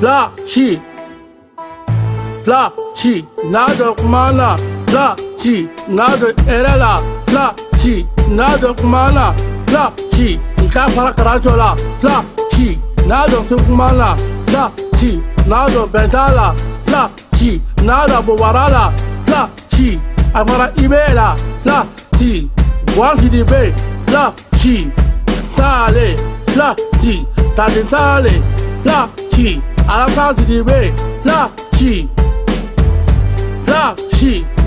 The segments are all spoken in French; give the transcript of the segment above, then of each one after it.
Fla chi nado kumana Fla chi nado erela Fla chi nado kumana Fla chi ika para karachola Fla chi nado kumana Fla chi nado betala Fla chi nado bowarala Fla chi amara ibela Fla chi wansi dibe Fla chi sale Fla chi tadi sale Fla chi alasansi dibe Fla chi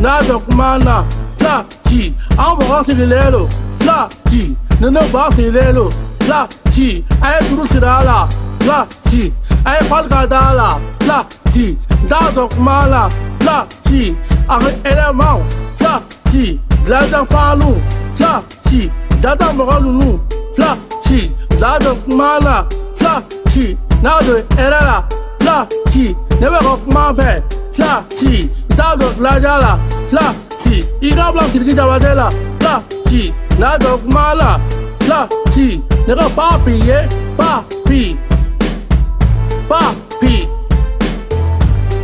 nado kumana Fla chi ambo sigilelo Fla chi nene basilelo Fla chi ay kurusirala Fla chi ay falkadala Fla chi nado kumana Fla chi avec élément Fla chi glada falu Fla chi dada mogolunu Fla chi nado kumana Fla chi nado erala Fla chi nebe kumafe Fla chi nado glajala Fla chi igabla sirgijawatela Fla chi nado kumala Fla chi nega papi ye papi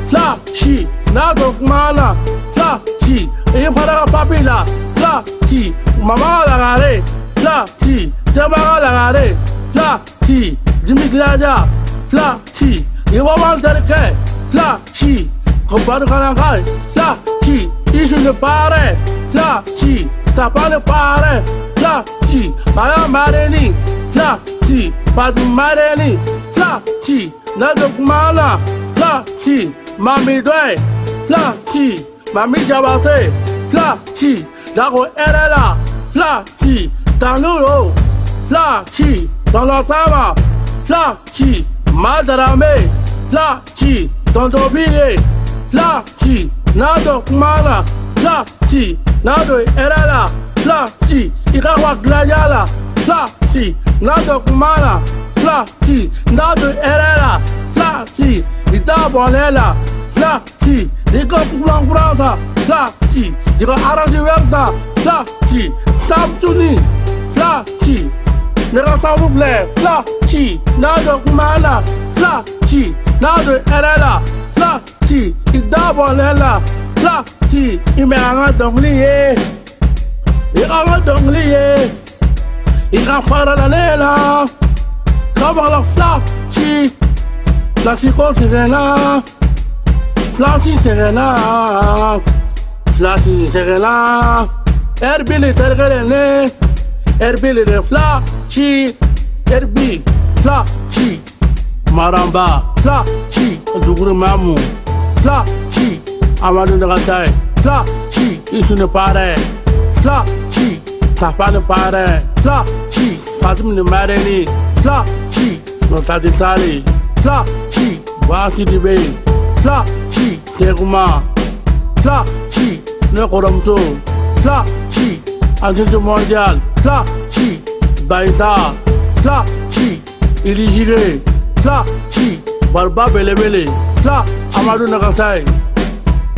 Fla chi nado kumala Fla chi ifara papi la Fla chi mama la gare Fla chi jaba la gare Fla chi jimi glaja Fla chi iwawan terke Fla chi kombar kalangai Fla chi isu ne pare Fla chi tapane pare Fla chi maya mareni Fla chi padu mareni Fla chi nado kumala Fla chi mami doy Fla chi mami jabate Fla chi dago erela Fla chi tanuro Fla chi tanotama Fla chi madarame Fla chi tondobie Fla chi nado kumala Fla chi nado erela Fla chi ikawa glajala Fla chi nado kumala Fla chi nado erela Fla chi itabonela Fla chi iko kulankurata Fla chi iko arasiwerta Fla chi samsuni Fla chi nega savuble Fla chi nado kumala Fla chi nado erela Fla chi idabonela Fla chi imeanga dongliye Ika dongliye Ika faralela Kabala Fla chi Fla chi ko serena Fla chi serena Fla chi serena Erbili tergelene Erbili de Fla chi Erbi Fla chi Maramba Fla chi Duguru Mamu Fla chi Amadou Nagatai Fla chi isu ne pare Fla chi tapa ne pare Fla chi Fatim ne mareni Fla chi notadi sali Fla chi wasi dibe Fla chi seguma Fla chi ne koromso Fla chi Ancien mondial Fla chi Baïsa Fla chi Iligire Fla chi Barba Belebele Fla Amadou Nagatai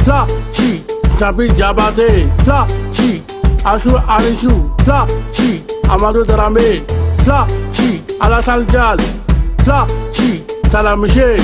Fla chi Sabi Jabate Fla chi Ashu Anishu Fla chi Amadou Darame Fla chi Alassane Dial Fla chi Salam Michel